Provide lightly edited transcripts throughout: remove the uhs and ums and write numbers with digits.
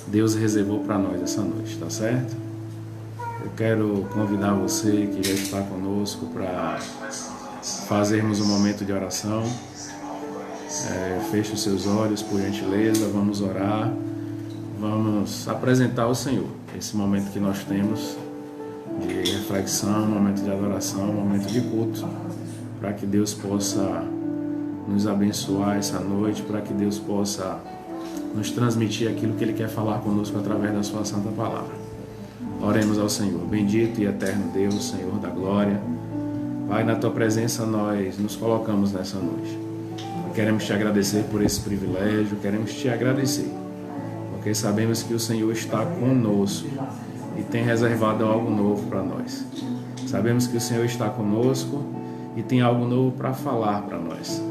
Deus reservou para nós essa noite, tá certo? Eu quero convidar você que já está conosco para fazermos um momento de oração. Feche os seus olhos, por gentileza, vamos orar, vamos apresentar ao Senhor esse momento que nós temos de reflexão, um momento de adoração, um momento de culto, para que Deus possa nos abençoar essa noite, para que Deus possa nos transmitir aquilo que Ele quer falar conosco através da Sua Santa Palavra. Oremos ao Senhor. Bendito e eterno Deus, Senhor da glória. Pai, na Tua presença nós nos colocamos nessa noite. Queremos Te agradecer por esse privilégio, queremos Te agradecer, porque sabemos que o Senhor está conosco e tem reservado algo novo para nós. Sabemos que o Senhor está conosco e tem algo novo para falar para nós.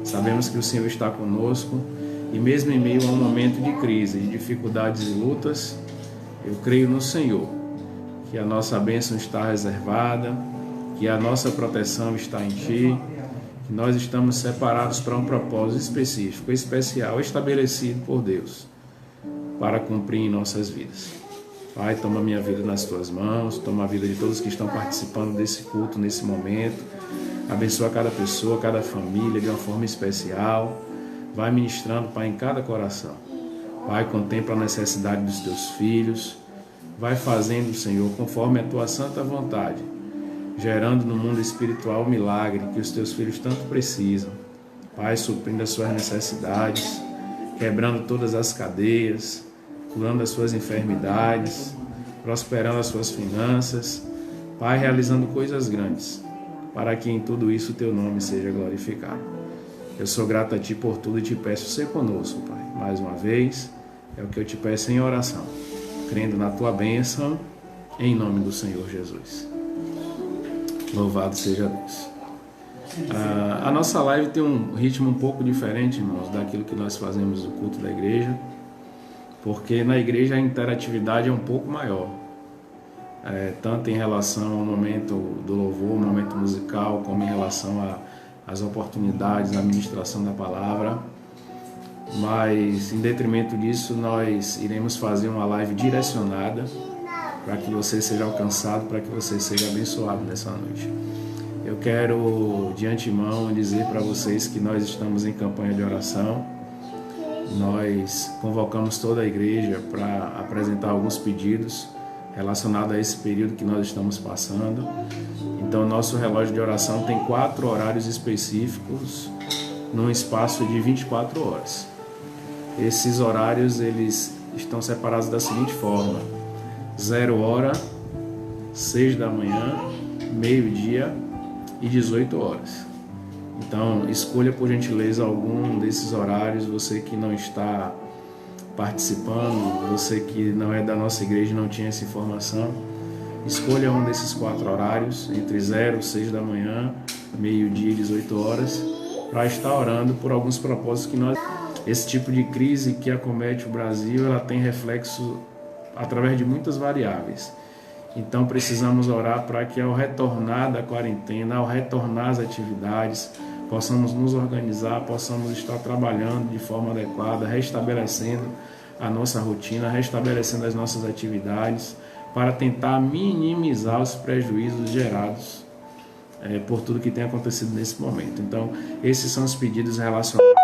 Sabemos que o Senhor está conosco e mesmo em meio a um momento de crise, de dificuldades e lutas, eu creio no Senhor, que a nossa bênção está reservada, que a nossa proteção está em Ti, que nós estamos separados para um propósito específico, especial, estabelecido por Deus, para cumprir em nossas vidas. Pai, toma minha vida nas Tuas mãos, toma a vida de todos que estão participando desse culto, nesse momento. Abençoa cada pessoa, cada família de uma forma especial. Vai ministrando, Pai, em cada coração. Pai, contempla a necessidade dos Teus filhos. Vai fazendo, Senhor, conforme a Tua santa vontade, gerando no mundo espiritual o milagre que os Teus filhos tanto precisam. Pai, suprindo as suas necessidades, quebrando todas as cadeias, curando as suas enfermidades, prosperando as suas finanças. Pai, realizando coisas grandes, para que em tudo isso o Teu nome seja glorificado. Eu sou grato a Ti por tudo e Te peço ser conosco, Pai. Mais uma vez, é o que eu Te peço em oração, crendo na Tua bênção, em nome do Senhor Jesus. Louvado seja Deus. A nossa live tem um ritmo um pouco diferente, irmãos, daquilo que nós fazemos no culto da igreja, porque na igreja a interatividade é um pouco maior, tanto em relação ao momento do louvor, ao momento musical, como em relação às oportunidades da ministração da palavra. Mas, em detrimento disso, nós iremos fazer uma live direcionada para que você seja alcançado, para que você seja abençoado nessa noite. Eu quero, de antemão, dizer para vocês que nós estamos em campanha de oração. Nós convocamos toda a igreja para apresentar alguns pedidos relacionados a esse período que nós estamos passando. Então, nosso relógio de oração tem 4 horários específicos num espaço de 24 horas. Esses horários eles estão separados da seguinte forma: 0 hora, 6 da manhã, meio-dia e 18 horas. Então, escolha por gentileza algum desses horários. Você que não está participando, você que não é da nossa igreja e não tinha essa informação, escolha um desses 4 horários, entre 0 e 6 da manhã, meio-dia e 18 horas, para estar orando por alguns propósitos que nós... Esse tipo de crise que acomete o Brasil, ela tem reflexo através de muitas variáveis. Então precisamos orar para que ao retornar da quarentena, ao retornar às atividades, possamos nos organizar, possamos estar trabalhando de forma adequada, restabelecendo a nossa rotina, restabelecendo as nossas atividades, para tentar minimizar os prejuízos gerados por tudo que tem acontecido nesse momento. Então, esses são os pedidos relacionados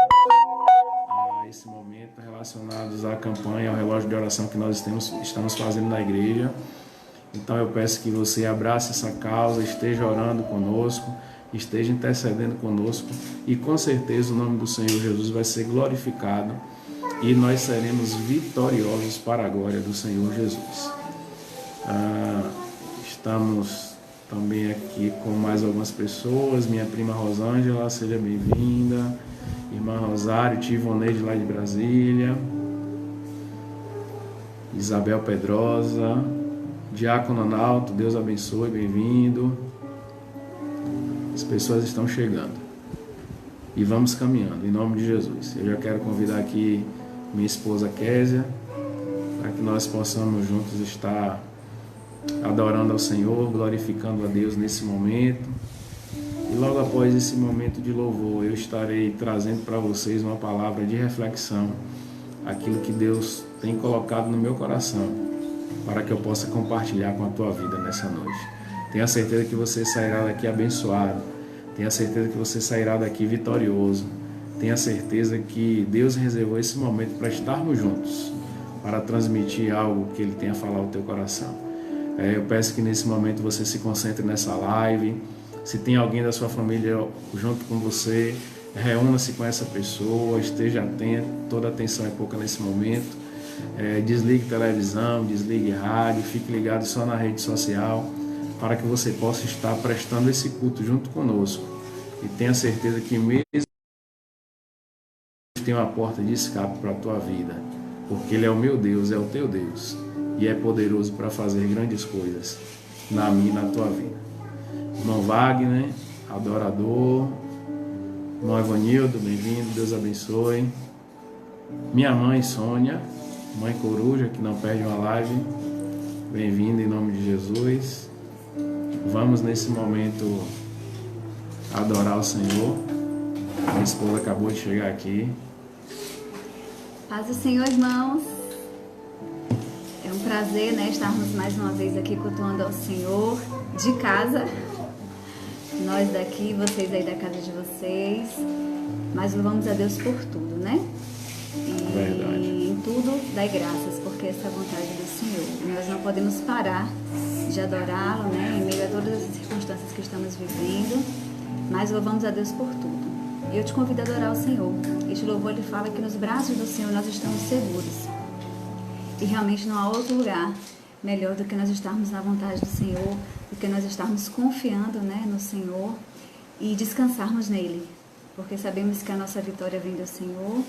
a esse momento, relacionados à campanha, ao relógio de oração que nós estamos fazendo na igreja. Então eu peço que você abrace essa causa, esteja orando conosco, esteja intercedendo conosco, e com certeza o nome do Senhor Jesus vai ser glorificado e nós seremos vitoriosos para a glória do Senhor Jesus. Estamos também aqui com mais algumas pessoas. Minha prima Rosângela, seja bem-vinda. Irmã Rosário, Tivoneide lá de Brasília. Isabel Pedrosa. Diácono Analto, Deus abençoe, bem-vindo. As pessoas estão chegando. E vamos caminhando, em nome de Jesus. Eu já quero convidar aqui minha esposa Késia, para que nós possamos juntos estar adorando ao Senhor, glorificando a Deus nesse momento. E logo após esse momento de louvor, eu estarei trazendo para vocês uma palavra de reflexão, aquilo que Deus tem colocado no meu coração para que eu possa compartilhar com a tua vida nessa noite. Tenha certeza que você sairá daqui abençoado. Tenha certeza que você sairá daqui vitorioso. Tenha certeza que Deus reservou esse momento para estarmos juntos, para transmitir algo que Ele tenha a falar ao teu coração. Eu peço que nesse momento você se concentre nessa live. Se tem alguém da sua família junto com você, reúna-se com essa pessoa, esteja atento, toda atenção é pouca nesse momento. Desligue televisão, desligue rádio, fique ligado só na rede social, para que você possa estar prestando esse culto junto conosco. E tenha certeza que mesmo tem uma porta de escape para a tua vida, porque Ele é o meu Deus, é o teu Deus, e é poderoso para fazer grandes coisas na minha e na tua vida. Irmão Wagner, adorador, irmão Evanildo, bem-vindo, Deus abençoe. Minha mãe Sônia, mãe Coruja, que não perde uma live, bem-vinda em nome de Jesus. Vamos nesse momento adorar o Senhor. Minha esposa acabou de chegar aqui. Paz do Senhor, irmãos. É um prazer, estarmos mais uma vez aqui cultuando ao Senhor de casa. Nós daqui, vocês aí da casa de vocês. Mas louvamos a Deus por tudo, E em tudo dai graças, porque essa é a vontade do Senhor. E nós não podemos parar de adorá-lo, em meio a todas as circunstâncias que estamos vivendo. Mas louvamos a Deus por tudo. E eu te convido a adorar o Senhor. Este louvor, ele fala que nos braços do Senhor nós estamos seguros. E realmente não há outro lugar melhor do que nós estarmos na vontade do Senhor, do que nós estarmos confiando no Senhor e descansarmos nele. Porque sabemos que a nossa vitória vem do Senhor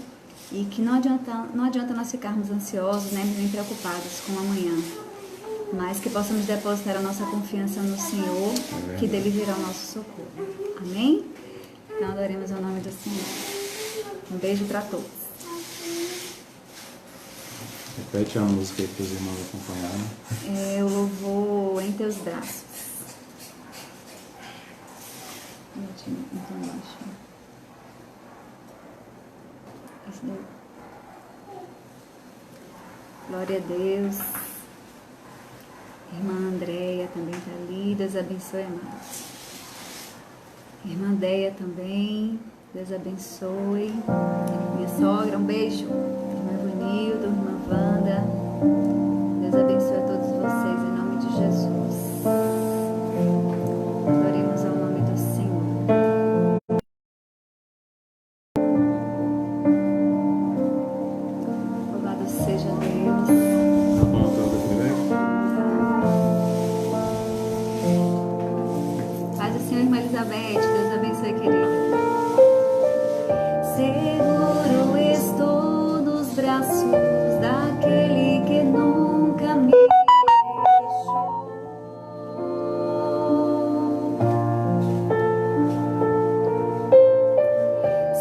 e que não adianta nós ficarmos ansiosos, nem preocupados com o amanhã. Mas que possamos depositar a nossa confiança no Senhor, que dele virá o nosso socorro. Amém? Então adoremos o nome do Senhor. Um beijo para todos. Repete a música aí para os irmãos acompanharem. Eu louvo Em Teus Braços. Glória a Deus. Irmã Andréia também está ali. Deus abençoe, amados. Irmã Deia também. Deus abençoe. Minha sogra, um beijo. Irmã Evanildo, irmã Wanda. Deus abençoe a todos vocês em nome de Jesus. Adoremos ao nome do Senhor. Louvado seja Deus. Tá bom, então, primeiro? Paz do Senhor, irmã Elizabeth. Deus abençoe, querida. Seguro estou nos braços daquele que nunca me deixou.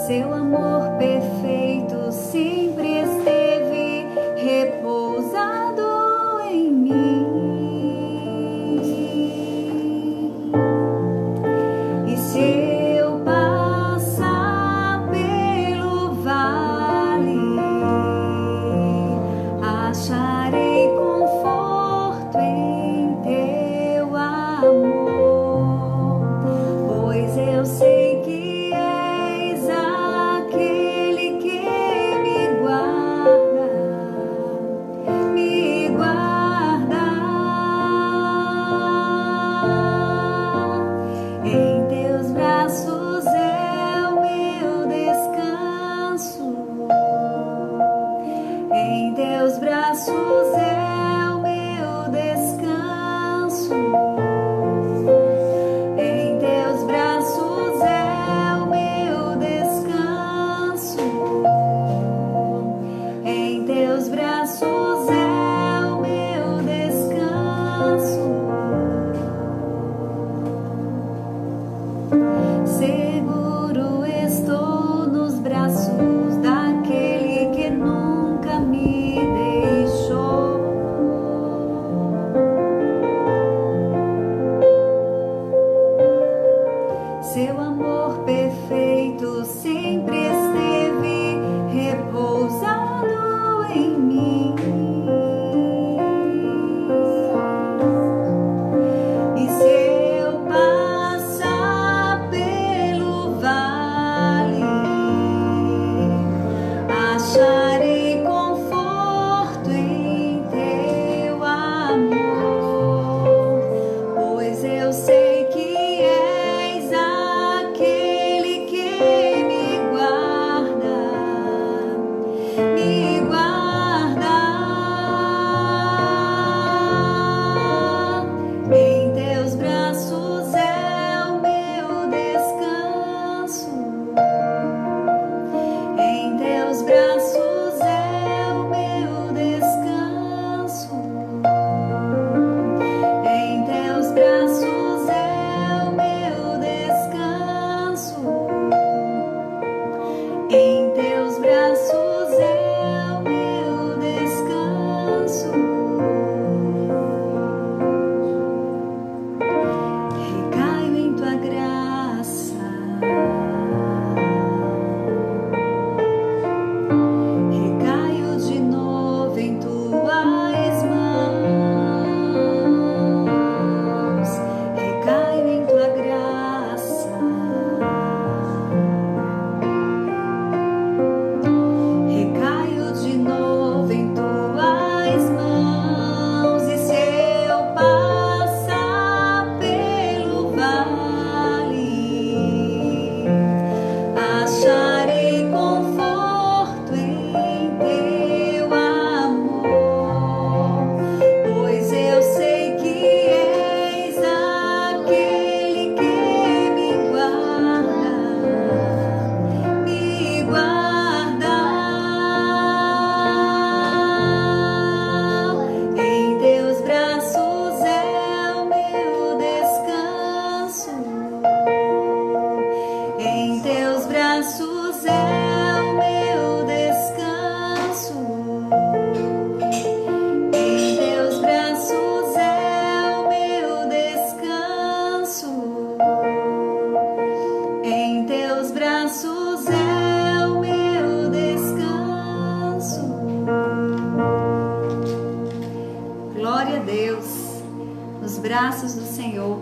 Seu amor perfeito sempre esteve repousado em mim. E se eu passar pelo vale, acharei conforto em teu amor, pois eu sei que és aquele que me guarda, me guarda. Em teus braços é o meu descanso. Em teus braços é o meu descanso. Em teus braços é o meu descanso. Em teus braços é o meu descanso. Seguro estou nos braços daquele que nunca me deixou. braços do Senhor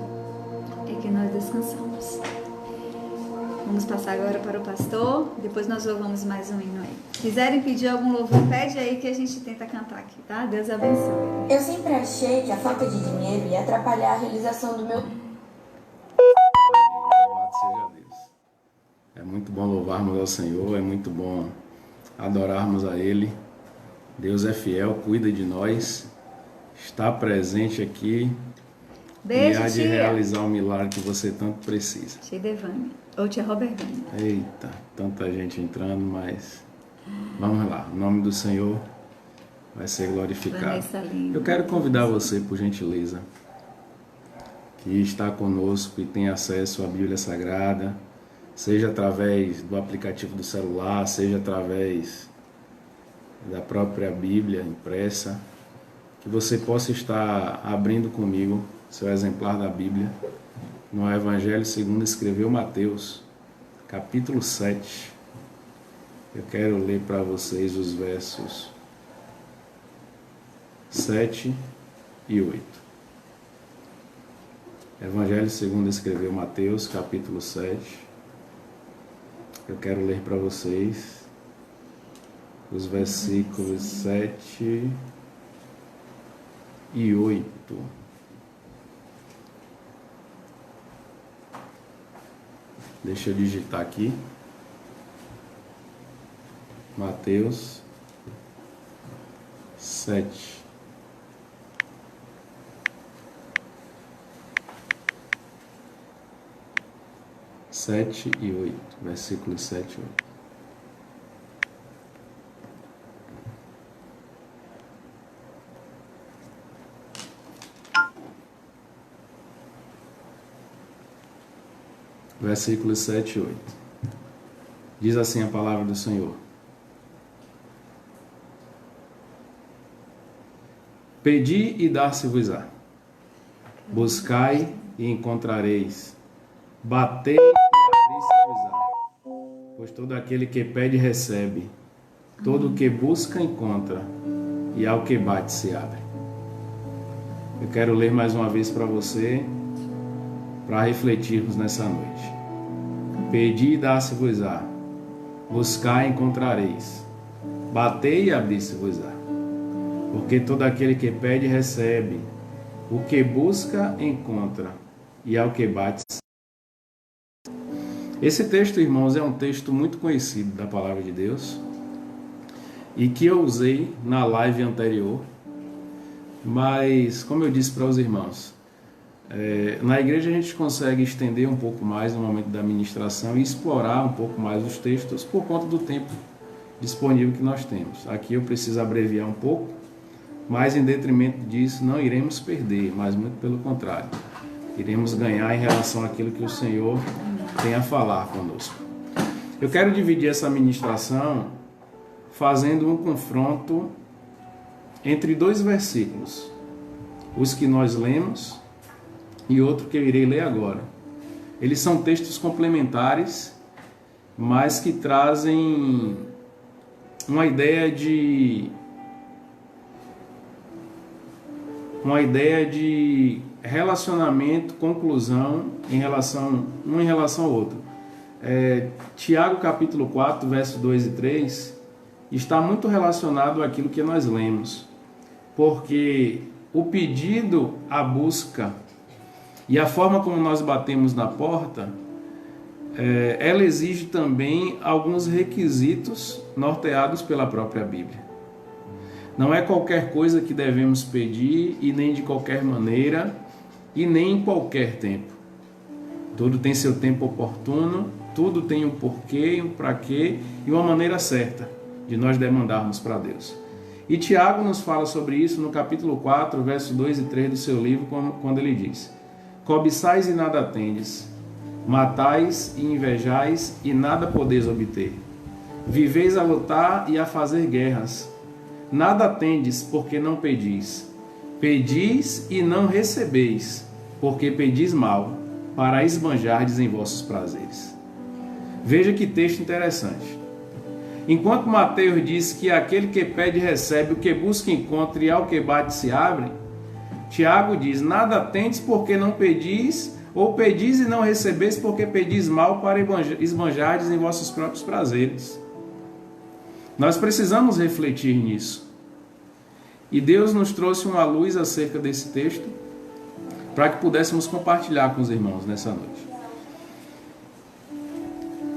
é que nós descansamos. Vamos passar agora para o pastor, depois nós louvamos mais um hino aí. Quiserem pedir algum louvor, pede aí que a gente tenta cantar aqui, tá? Deus abençoe. Eu sempre achei que a falta de dinheiro ia atrapalhar a realização do meu... Louvado seja Deus. É muito bom louvarmos ao Senhor, é muito bom adorarmos a Ele. Deus é fiel, cuida de nós, está presente aqui. Beijo, e há de tia. realizar o milagre que você tanto precisa. Tia Devânia, ou tia Robertana. Eita, tanta gente entrando, mas vamos lá, o nome do Senhor vai ser glorificado. Vanessa Lima. Eu quero convidar você, por gentileza, que está conosco e tem acesso à Bíblia Sagrada, seja através do aplicativo do celular, seja através da própria Bíblia impressa, que você possa estar abrindo comigo seu exemplar da Bíblia no Evangelho segundo escreveu Mateus, capítulo 7. Eu quero ler para vocês os versos 7 e 8. Evangelho segundo escreveu Mateus, capítulo 7. Eu quero ler para vocês os versículos 7 e 8. Deixa eu digitar aqui. Mateus 7. Sete e 8. Versículos 7 e 8. Versículos 7 e 8. Diz assim a palavra do Senhor: Pedi e dar-se-vos-á, buscai e encontrareis, batei e abri-se-vos-á, pois todo aquele que pede recebe, todo o que busca encontra, e ao que bate se abre. Eu quero ler mais uma vez para você, para refletirmos nessa noite. Pedi e dar-se-vos-á, buscai e encontrareis, batei e abri-se-vos-á, porque todo aquele que pede recebe, o que busca encontra, e ao que bate. Esse texto, irmãos, é um texto muito conhecido da palavra de Deus e que eu usei na live anterior, mas como eu disse para os irmãos, na igreja a gente consegue estender um pouco mais no momento da ministração e explorar um pouco mais os textos por conta do tempo disponível que nós temos. Aqui eu preciso abreviar um pouco, mas em detrimento disso não iremos perder, mas muito pelo contrário, iremos ganhar em relação àquilo que o Senhor tem a falar conosco. Eu quero dividir essa ministração fazendo um confronto entre dois versículos, os que nós lemos e outro que eu irei ler agora. Eles são textos complementares, mas que trazem uma ideia de relacionamento, conclusão um em relação ao outro. Tiago capítulo 4, verso 2 e 3 está muito relacionado àquilo que nós lemos, porque o pedido, a busca e a forma como nós batemos na porta, ela exige também alguns requisitos norteados pela própria Bíblia. Não é qualquer coisa que devemos pedir e nem de qualquer maneira e nem em qualquer tempo. Tudo tem seu tempo oportuno, tudo tem um porquê, um para quê e uma maneira certa de nós demandarmos para Deus. E Tiago nos fala sobre isso no capítulo 4, verso 2 e 3 do seu livro, quando ele diz: Cobiçais e nada tendes, matais e invejais e nada podeis obter. Viveis a lutar e a fazer guerras. Nada tendes porque não pedis. Pedis e não recebeis, porque pedis mal, para esbanjardes em vossos prazeres. Veja que texto interessante. Enquanto Mateus diz que aquele que pede recebe, o que busca encontra e ao que bate se abre, Tiago diz: nada tendes porque não pedis, ou pedis e não recebeis porque pedis mal para esbanjardes em vossos próprios prazeres. Nós precisamos refletir nisso. E Deus nos trouxe uma luz acerca desse texto para que pudéssemos compartilhar com os irmãos nessa noite.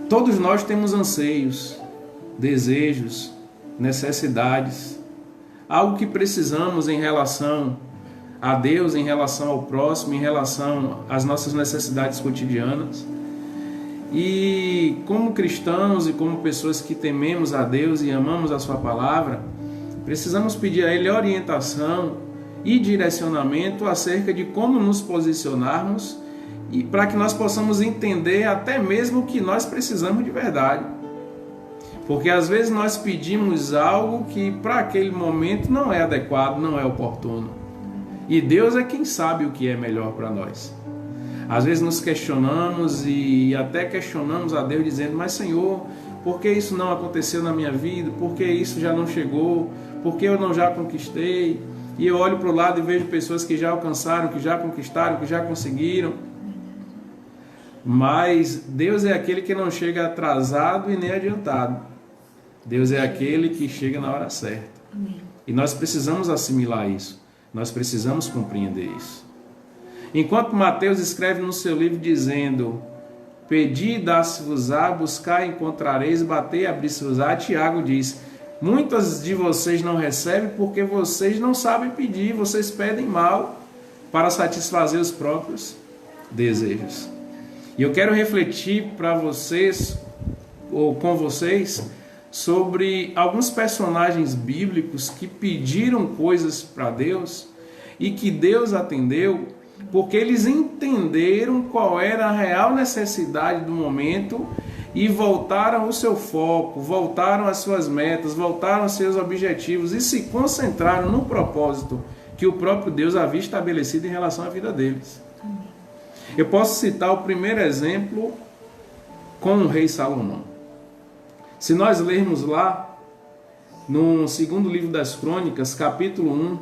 Todos nós temos anseios, desejos, necessidades, algo que precisamos em relação a Deus, em relação ao próximo, em relação às nossas necessidades cotidianas. E como cristãos e como pessoas que tememos a Deus e amamos a sua palavra, precisamos pedir a Ele orientação e direcionamento acerca de como nos posicionarmos e para que nós possamos entender até mesmo o que nós precisamos de verdade. Porque às vezes nós pedimos algo que para aquele momento não é adequado, não é oportuno. E Deus é quem sabe o que é melhor para nós. Às vezes nos questionamos e até questionamos a Deus dizendo: mas Senhor, por que isso não aconteceu na minha vida? Por que isso já não chegou? Por que eu não já conquistei? E eu olho para o lado e vejo pessoas que já alcançaram, que já conquistaram, que já conseguiram. Mas Deus é aquele que não chega atrasado e nem adiantado. Deus é aquele que chega na hora certa. Amém. E nós precisamos assimilar isso. Nós precisamos compreender isso. Enquanto Mateus escreve no seu livro dizendo: pedi, dá-se-vos-á, buscai, encontrareis, batei, abri-se-vos-á, Tiago diz: muitas de vocês não recebem porque vocês não sabem pedir, vocês pedem mal para satisfazer os próprios desejos. E eu quero refletir para vocês, ou com vocês, sobre alguns personagens bíblicos que pediram coisas para Deus e que Deus atendeu, porque eles entenderam qual era a real necessidade do momento e voltaram o seu foco, voltaram às suas metas, voltaram aos seus objetivos e se concentraram no propósito que o próprio Deus havia estabelecido em relação à vida deles. Eu posso citar o primeiro exemplo com o rei Salomão. Se nós lermos lá no segundo livro das Crônicas, capítulo 1,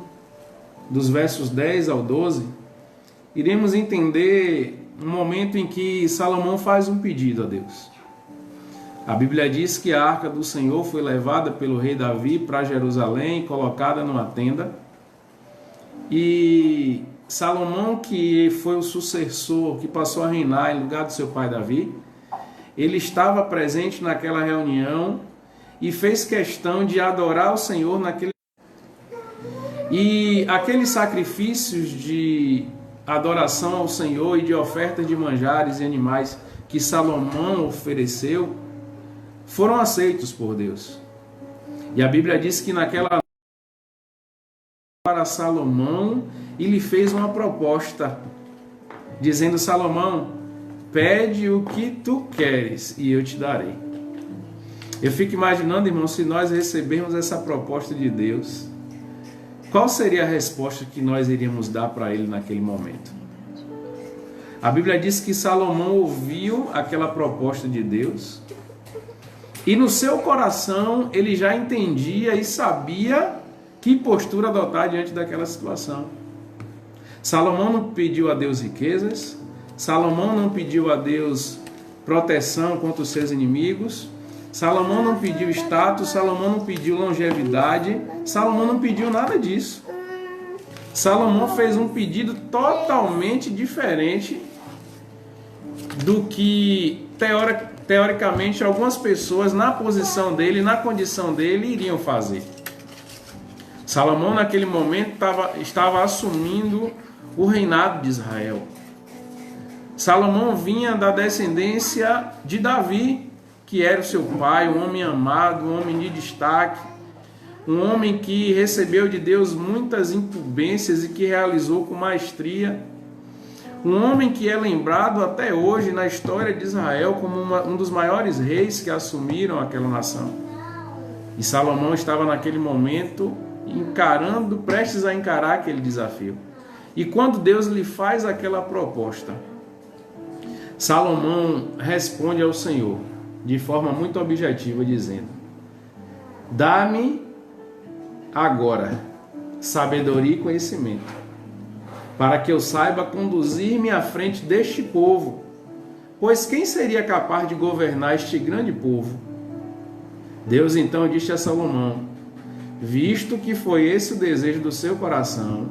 dos versos 10 ao 12, iremos entender um momento em que Salomão faz um pedido a Deus. A Bíblia diz que a arca do Senhor foi levada pelo rei Davi para Jerusalém, colocada numa tenda. E Salomão, que foi o sucessor, que passou a reinar em lugar do seu pai Davi, ele estava presente naquela reunião e fez questão de adorar o Senhor naquele. E aqueles sacrifícios de adoração ao Senhor e de oferta de manjares e animais que Salomão ofereceu foram aceitos por Deus. E a Bíblia diz que naquela noite para Salomão e lhe fez uma proposta, dizendo: Salomão, pede o que tu queres e eu te darei. Eu fico imaginando, irmão, se nós recebermos essa proposta de Deus, qual seria a resposta que nós iríamos dar para ele naquele momento? A Bíblia diz que Salomão ouviu aquela proposta de Deus e no seu coração ele já entendia e sabia que postura adotar diante daquela situação. Salomão não pediu a Deus riquezas, Salomão não pediu a Deus proteção contra os seus inimigos, Salomão não pediu status, Salomão não pediu longevidade, Salomão não pediu nada disso. Salomão fez um pedido totalmente diferente do que teoricamente algumas pessoas na posição dele, na condição dele, iriam fazer. Salomão naquele momento estava assumindo o reinado de Israel. Salomão vinha da descendência de Davi, que era o seu pai, um homem amado, um homem de destaque, um homem que recebeu de Deus muitas incumbências e que realizou com maestria, um homem que é lembrado até hoje na história de Israel como um dos maiores reis que assumiram aquela nação. E Salomão estava naquele momento prestes a encarar aquele desafio. E quando Deus lhe faz aquela proposta, Salomão responde ao Senhor de forma muito objetiva, dizendo: dá-me agora sabedoria e conhecimento, para que eu saiba conduzir-me à frente deste povo. Pois quem seria capaz de governar este grande povo? Deus então disse a Salomão: visto que foi esse o desejo do seu coração,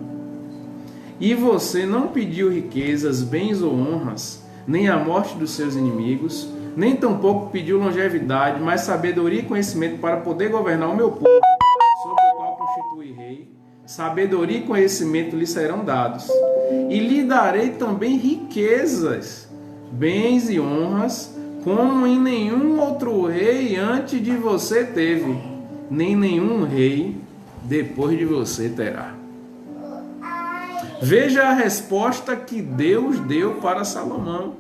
e você não pediu riquezas, bens ou honras, nem a morte dos seus inimigos, nem tampouco pediu longevidade, mas sabedoria e conhecimento para poder governar o meu povo, sobre o qual constitui rei, sabedoria e conhecimento lhe serão dados, e lhe darei também riquezas, bens e honras, como em nenhum outro rei antes de você teve, nem nenhum rei depois de você terá. Veja a resposta que Deus deu para Salomão.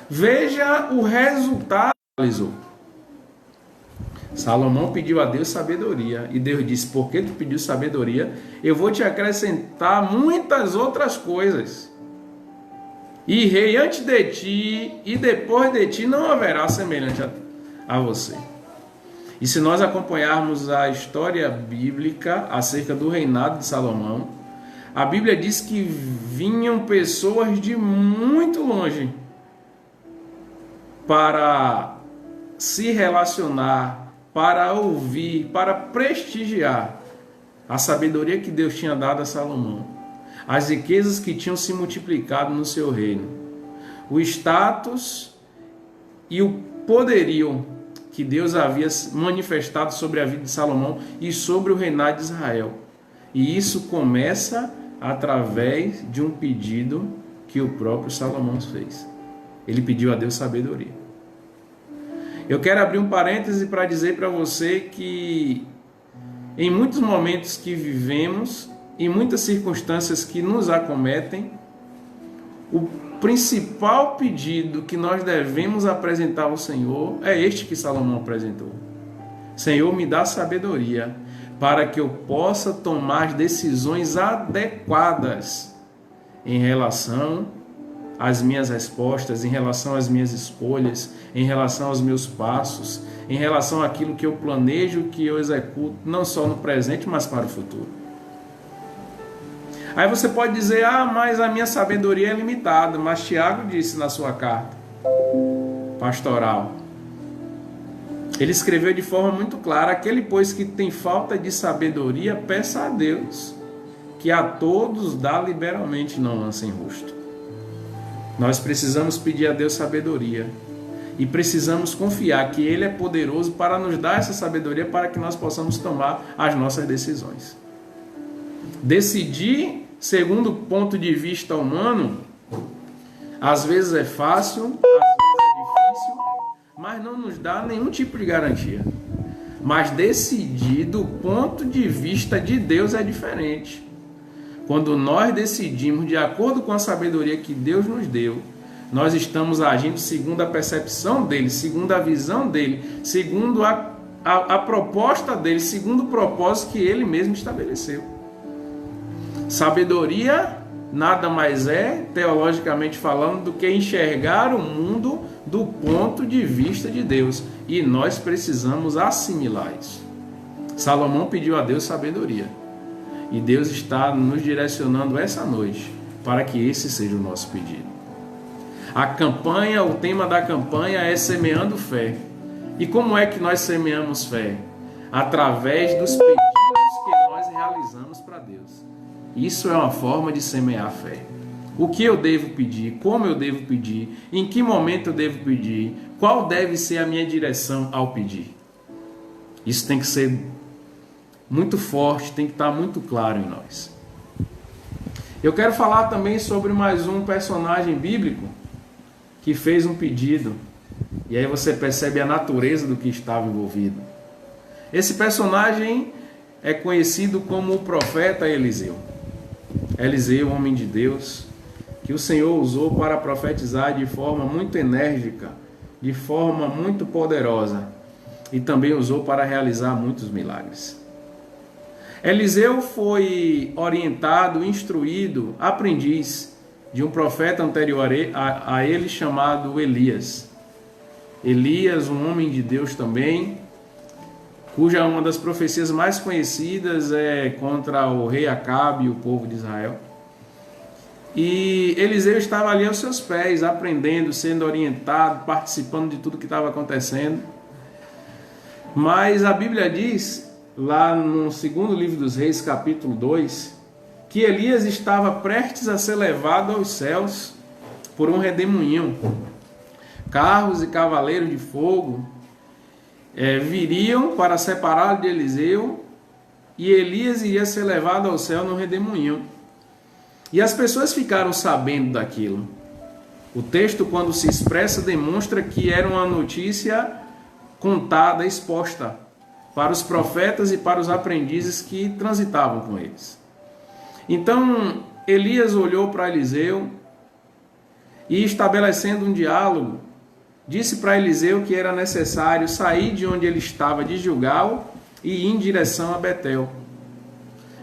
Veja o resultado que realizou. Salomão pediu a Deus sabedoria, e Deus disse: porque tu pediu sabedoria, eu vou te acrescentar muitas outras coisas. E rei antes de ti e depois de ti não haverá semelhante a você. E se nós acompanharmos a história bíblica acerca do reinado de Salomão, a Bíblia diz que vinham pessoas de muito longe para se relacionar, para ouvir, para prestigiar a sabedoria que Deus tinha dado a Salomão, as riquezas que tinham se multiplicado no seu reino, o status e o poderio que Deus havia manifestado sobre a vida de Salomão e sobre o reinado de Israel. E isso começa através de um pedido que o próprio Salomão fez. Ele pediu a Deus sabedoria. Eu quero abrir um parêntese para dizer para você que em muitos momentos que vivemos, em muitas circunstâncias que nos acometem, o principal pedido que nós devemos apresentar ao Senhor é este que Salomão apresentou: Senhor, me dá sabedoria para que eu possa tomar as decisões adequadas em relação às minhas respostas, em relação às minhas escolhas, em relação aos meus passos, em relação àquilo que eu planejo, que eu executo, não só no presente, mas para o futuro. Aí você pode dizer: mas a minha sabedoria é limitada. Mas Tiago disse na sua carta pastoral, ele escreveu de forma muito clara: aquele, pois, que tem falta de sabedoria, peça a Deus, que a todos dá liberalmente, não lança em rosto. Nós precisamos pedir a Deus sabedoria e precisamos confiar que Ele é poderoso para nos dar essa sabedoria para que nós possamos tomar as nossas decisões. Decidir segundo o ponto de vista humano, às vezes é fácil, às vezes é difícil, mas não nos dá nenhum tipo de garantia. Mas decidir do ponto de vista de Deus é diferente. Quando nós decidimos de acordo com a sabedoria que Deus nos deu, nós estamos agindo segundo a percepção dele, segundo a visão dele, segundo a proposta dele, segundo o propósito que ele mesmo estabeleceu. Sabedoria nada mais é, teologicamente falando, do que enxergar o mundo do ponto de vista de Deus. E nós precisamos assimilar isso. Salomão pediu a Deus sabedoria. E Deus está nos direcionando essa noite para que esse seja o nosso pedido. A campanha, o tema da campanha é semeando fé. E como é que nós semeamos fé? Através dos pedidos que nós realizamos para Deus. Isso é uma forma de semear fé. O que eu devo pedir? Como eu devo pedir? Em que momento eu devo pedir? Qual deve ser a minha direção ao pedir? Isso tem que ser muito forte, tem que estar muito claro em nós. Eu quero falar também sobre mais um personagem bíblico que fez um pedido. E aí você percebe a natureza do que estava envolvido. Esse personagem é conhecido como o profeta Eliseu. Eliseu, homem de Deus, que o Senhor usou para profetizar de forma muito enérgica, de forma muito poderosa, e também usou para realizar muitos milagres. Eliseu foi orientado, instruído, aprendiz de um profeta anterior a ele chamado Elias. Elias, um homem de Deus também, cuja uma das profecias mais conhecidas é contra o rei Acabe e o povo de Israel. E Eliseu estava ali aos seus pés, aprendendo, sendo orientado, participando de tudo que estava acontecendo. Mas a Bíblia diz, lá no segundo livro dos Reis, capítulo 2, que Elias estava prestes a ser levado aos céus por um redemoinho. Carros e cavaleiros de fogo viriam para separá-lo de Eliseu, e Elias iria ser levado ao céu no redemoinho. E as pessoas ficaram sabendo daquilo. O texto, quando se expressa, demonstra que era uma notícia contada, exposta para os profetas e para os aprendizes que transitavam com eles. Então, Elias olhou para Eliseu e, estabelecendo um diálogo, disse para Eliseu que era necessário sair de onde ele estava, de Gilgal, e ir em direção a Betel.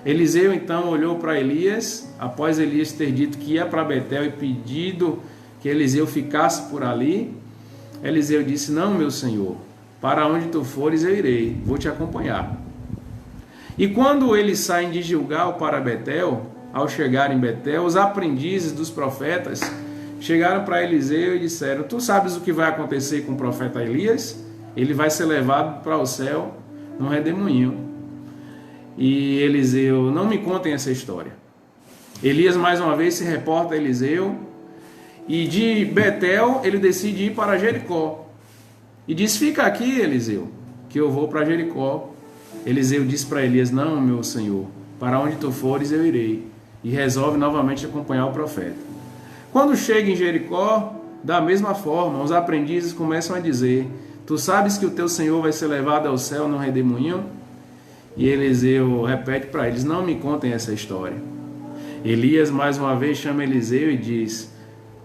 Eliseu então olhou para Elias, após Elias ter dito que ia para Betel e pedido que Eliseu ficasse por ali. Eliseu disse: não, meu senhor, para onde tu fores eu irei, vou te acompanhar. E quando eles saem de Gilgal para Betel, ao chegar em Betel, os aprendizes dos profetas chegaram para Eliseu e disseram: tu sabes o que vai acontecer com o profeta Elias? Ele vai ser levado para o céu num redemoinho. E Eliseu: não me contem essa história. Elias mais uma vez se reporta a Eliseu, e de Betel ele decide ir para Jericó. E diz: fica aqui, Eliseu, que eu vou para Jericó. Eliseu disse para Elias: não, meu senhor, para onde tu fores eu irei. E resolve novamente acompanhar o profeta. Quando chega em Jericó, da mesma forma, os aprendizes começam a dizer: tu sabes que o teu senhor vai ser levado ao céu no redemoinho? E Eliseu repete para eles: não me contem essa história. Elias mais uma vez chama Eliseu e diz: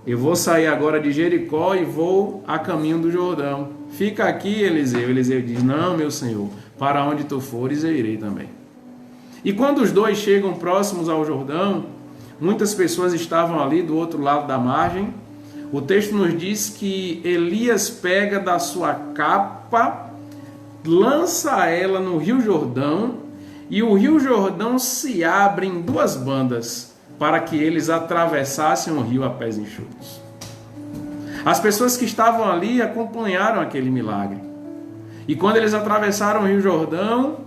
eu vou sair agora de Jericó e vou a caminho do Jordão. Fica aqui, Eliseu. Eliseu diz: não, meu senhor, para onde tu fores eu irei também. E quando os dois chegam próximos ao Jordão, muitas pessoas estavam ali do outro lado da margem. O texto nos diz que Elias pega da sua capa, lança ela no Rio Jordão, e o Rio Jordão se abre em duas bandas para que eles atravessassem o rio a pés enxutos. As pessoas que estavam ali acompanharam aquele milagre. E quando eles atravessaram o Rio Jordão,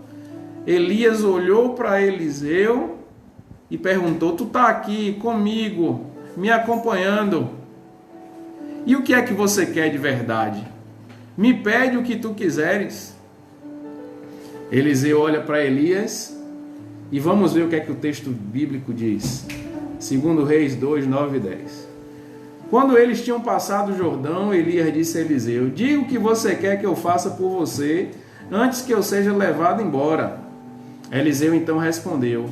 Elias olhou para Eliseu e perguntou: tu está aqui comigo, me acompanhando, e o que é que você quer de verdade? Me pede o que tu quiseres. Eliseu olha para Elias e vamos ver o que é que o texto bíblico diz. 2 Reis 2, 9 e 10. Quando eles tinham passado o Jordão, Elias disse a Eliseu: diga o que você quer que eu faça por você antes que eu seja levado embora. Eliseu então respondeu: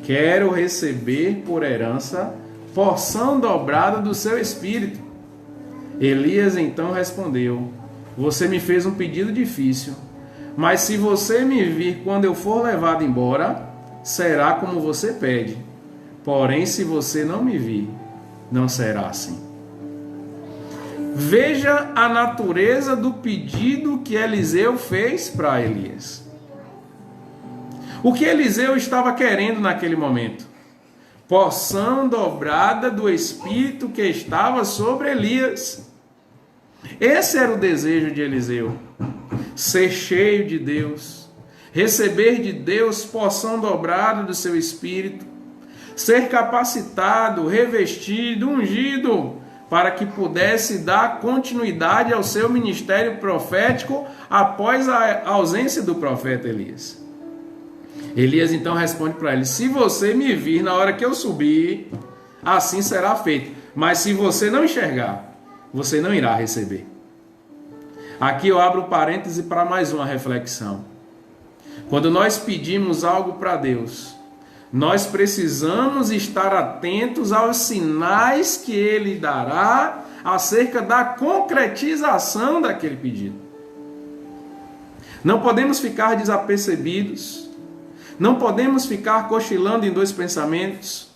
quero receber por herança porção dobrada do seu espírito. Elias então respondeu: você me fez um pedido difícil, mas se você me vir quando eu for levado embora, será como você pede. Porém, se você não me vir, não será assim. Veja a natureza do pedido que Eliseu fez para Elias. O que Eliseu estava querendo naquele momento? Porção dobrada do Espírito que estava sobre Elias. Esse era o desejo de Eliseu. Ser cheio de Deus, receber de Deus porção dobrada do seu Espírito, ser capacitado, revestido, ungido, para que pudesse dar continuidade ao seu ministério profético após a ausência do profeta Elias. Elias então responde para ele: se você me vir na hora que eu subir, assim será feito. Mas se você não enxergar, você não irá receber. Aqui eu abro parêntese para mais uma reflexão. Quando nós pedimos algo para Deus, nós precisamos estar atentos aos sinais que Ele dará acerca da concretização daquele pedido. Não podemos ficar desapercebidos, não podemos ficar cochilando em dois pensamentos,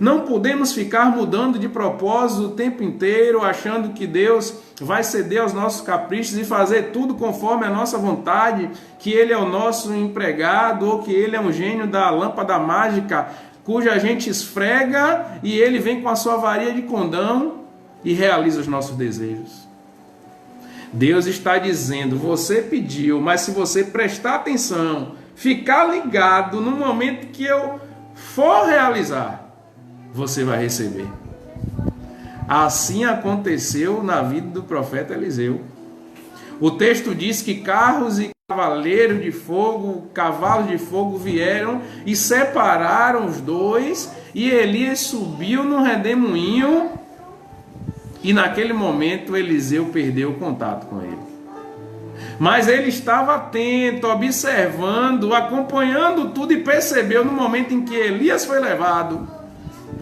não podemos ficar mudando de propósito o tempo inteiro, achando que Deus vai ceder aos nossos caprichos e fazer tudo conforme a nossa vontade, que Ele é o nosso empregado ou que Ele é um gênio da lâmpada mágica. cuja gente esfrega e ele vem com a sua varinha de condão e realiza os nossos desejos. Deus está dizendo, você pediu, mas se você prestar atenção, ficar ligado no momento que eu for realizar, você vai receber. Assim aconteceu na vida do profeta Eliseu. O texto diz que carros e cavaleiros de fogo, cavalos de fogo vieram e separaram os dois, e Elias subiu no redemoinho, e naquele momento Eliseu perdeu o contato com ele. Mas ele estava atento, observando, acompanhando tudo, e percebeu no momento em que Elias foi levado,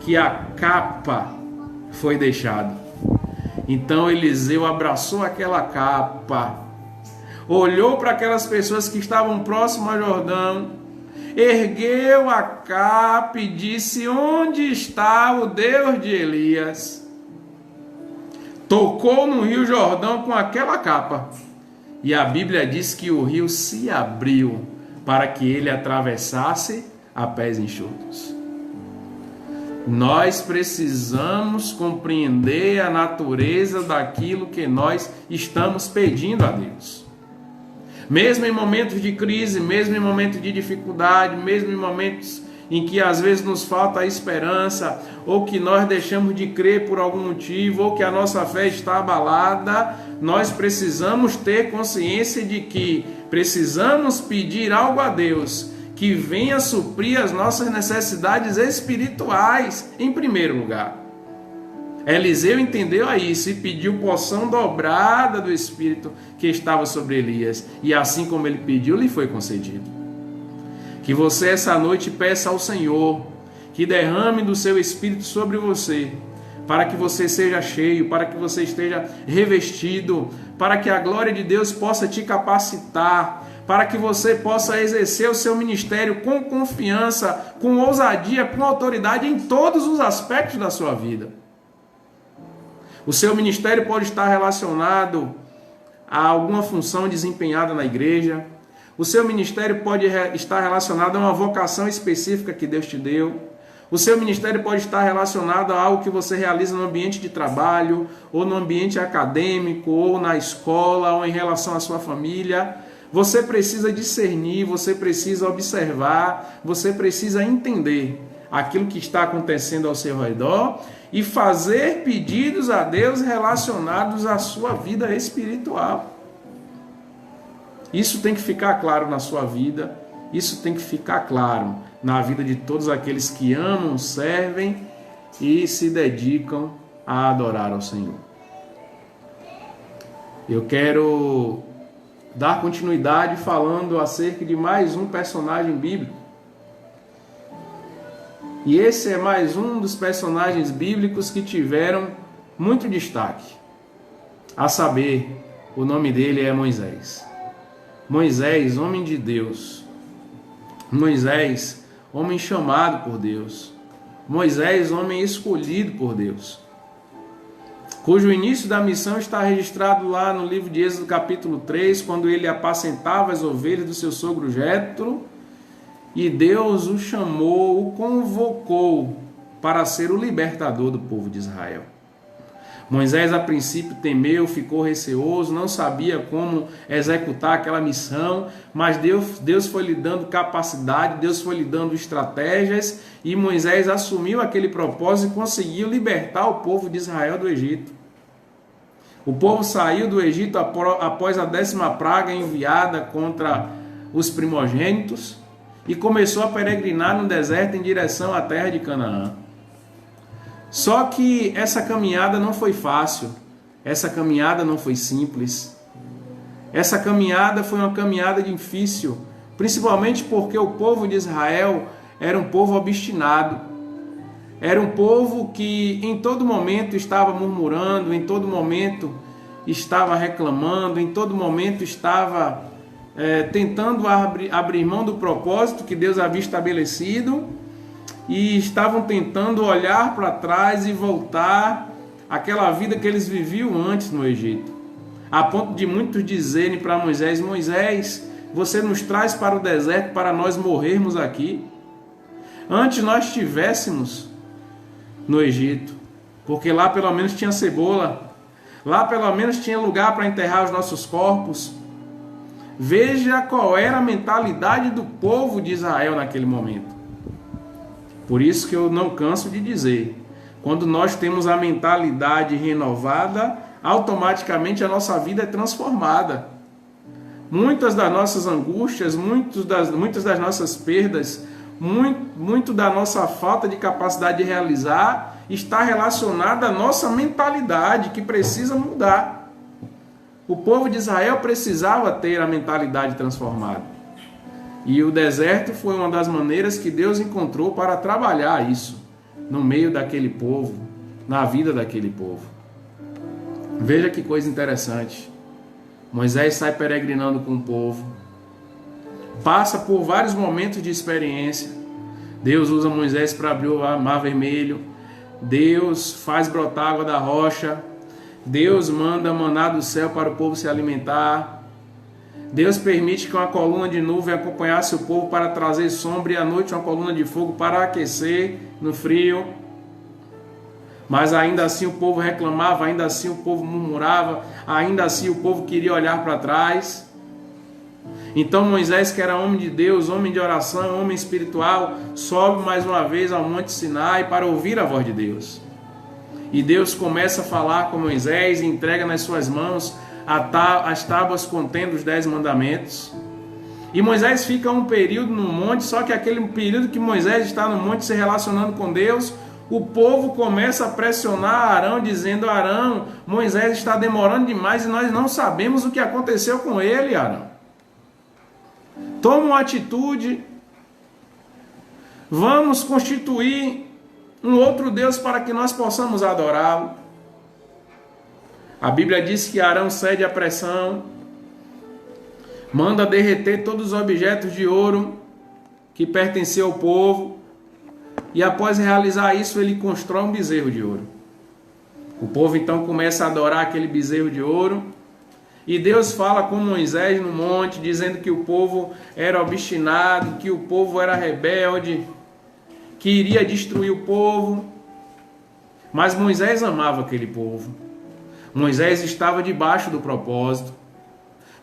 que a capa foi deixada. Então Eliseu abraçou aquela capa, olhou para aquelas pessoas que estavam próximas ao Jordão, ergueu a capa e disse, onde está o Deus de Elias? Tocou no rio Jordão com aquela capa, e a Bíblia diz que o rio se abriu para que ele atravessasse a pés enxutos. Nós precisamos compreender a natureza daquilo que nós estamos pedindo a Deus. Mesmo em momentos de crise, mesmo em momentos de dificuldade, mesmo em momentos em que às vezes nos falta a esperança, ou que nós deixamos de crer por algum motivo, ou que a nossa fé está abalada, nós precisamos ter consciência de que precisamos pedir algo a Deus que venha suprir as nossas necessidades espirituais em primeiro lugar. Eliseu entendeu isso e pediu porção dobrada do Espírito que estava sobre Elias, e assim como ele pediu, lhe foi concedido. Que você essa noite peça ao Senhor que derrame do seu Espírito sobre você, para que você seja cheio, para que você esteja revestido, para que a glória de Deus possa te capacitar, para que você possa exercer o seu ministério com confiança, com ousadia, com autoridade em todos os aspectos da sua vida. O seu ministério pode estar relacionado a alguma função desempenhada na igreja. O seu ministério pode estar relacionado a uma vocação específica que Deus te deu. O seu ministério pode estar relacionado a algo que você realiza no ambiente de trabalho, ou no ambiente acadêmico, ou na escola, ou em relação à sua família. Você precisa discernir, você precisa observar, você precisa entender aquilo que está acontecendo ao seu redor e fazer pedidos a Deus relacionados à sua vida espiritual. Isso tem que ficar claro na sua vida, isso tem que ficar claro na vida de todos aqueles que amam, servem e se dedicam a adorar ao Senhor. Eu quero dar continuidade falando acerca de mais um personagem bíblico. E esse é mais um dos personagens bíblicos que tiveram muito destaque. A saber, o nome dele é Moisés. Moisés, homem de Deus. Moisés, homem chamado por Deus. Moisés, homem escolhido por Deus, cujo início da missão está registrado lá no livro de Êxodo capítulo 3, quando ele apacentava as ovelhas do seu sogro Jétro, e Deus o chamou, o convocou para ser o libertador do povo de Israel. Moisés a princípio temeu, ficou receoso, não sabia como executar aquela missão, mas Deus foi lhe dando capacidade, Deus foi lhe dando estratégias, e Moisés assumiu aquele propósito e conseguiu libertar o povo de Israel do Egito. O povo saiu do Egito após a 10ª praga enviada contra os primogênitos e começou a peregrinar no deserto em direção à terra de Canaã. Só que essa caminhada não foi fácil, essa caminhada não foi simples, essa caminhada foi uma caminhada difícil, principalmente porque o povo de Israel era um povo obstinado, era um povo que em todo momento estava murmurando, em todo momento estava reclamando, em todo momento estava tentando abrir mão do propósito que Deus havia estabelecido, e estavam tentando olhar para trás e voltar àquela vida que eles viviam antes no Egito, a ponto de muitos dizerem para Moisés: Moisés, você nos traz para o deserto para nós morrermos aqui? antes nós estivéssemos no Egito, porque lá pelo menos tinha cebola, lá pelo menos tinha lugar para enterrar os nossos corpos. Veja qual era a mentalidade do povo de Israel naquele momento. Por isso que eu não canso de dizer, quando nós temos a mentalidade renovada, automaticamente a nossa vida é transformada. Muitas das nossas angústias, muitas das nossas perdas, muito da nossa falta de capacidade de realizar está relacionada à nossa mentalidade, que precisa mudar. O povo de Israel precisava ter a mentalidade transformada. E o deserto foi uma das maneiras que Deus encontrou para trabalhar isso no meio daquele povo, na vida daquele povo. Veja que coisa interessante. Moisés sai peregrinando com o povo, passa por vários momentos de experiência. Deus usa Moisés para abrir o Mar Vermelho, Deus faz brotar água da rocha, Deus manda maná do céu para o povo se alimentar, Deus permite que uma coluna de nuvem acompanhasse o povo para trazer sombra, e à noite uma coluna de fogo para aquecer no frio. Mas ainda assim o povo reclamava, ainda assim o povo murmurava, ainda assim o povo queria olhar para trás. Então Moisés, que era homem de Deus, homem de oração, homem espiritual, sobe mais uma vez ao Monte Sinai para ouvir a voz de Deus. E Deus começa a falar com Moisés e entrega nas suas mãos as tábuas contendo os 10 mandamentos. E Moisés fica um período no monte, só que aquele período que Moisés está no monte se relacionando com Deus, o povo começa a pressionar Arão, dizendo: Arão, Moisés está demorando demais e nós não sabemos o que aconteceu com ele, Arão. Toma uma atitude, vamos constituir um outro Deus para que nós possamos adorá-lo. A Bíblia diz que Arão cede à pressão, manda derreter todos os objetos de ouro que pertenciam ao povo, e após realizar isso, ele constrói um bezerro de ouro. O povo então começa a adorar aquele bezerro de ouro, e Deus fala com Moisés no monte, dizendo que o povo era obstinado, que o povo era rebelde, que iria destruir o povo. Mas Moisés amava aquele povo. Moisés estava debaixo do propósito.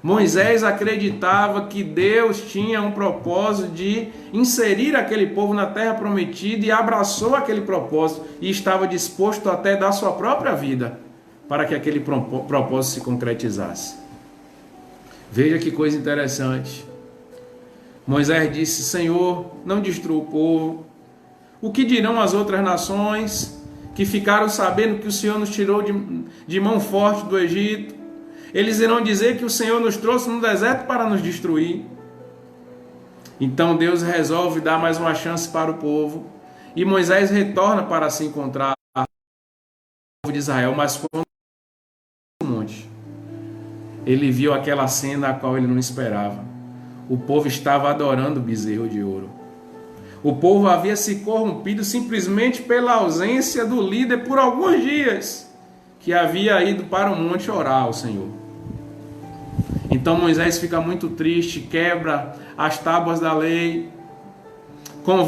Moisés acreditava que Deus tinha um propósito de inserir aquele povo na terra prometida, e abraçou aquele propósito e estava disposto até dar sua própria vida para que aquele propósito se concretizasse. Veja que coisa interessante. Moisés disse: Senhor, não destrua o povo. O que dirão as outras nações que ficaram sabendo que o Senhor nos tirou de mão forte do Egito? Eles irão dizer que o Senhor nos trouxe no deserto para nos destruir. Então Deus resolve dar mais uma chance para o povo, e Moisés retorna para se encontrar com o povo de Israel. Mas quando no monte, ele viu aquela cena a qual ele não esperava. O povo estava adorando o bezerro de ouro. O povo havia se corrompido simplesmente pela ausência do líder por alguns dias, que havia ido para o monte orar ao Senhor. Então Moisés fica muito triste, quebra as tábuas da lei, convoca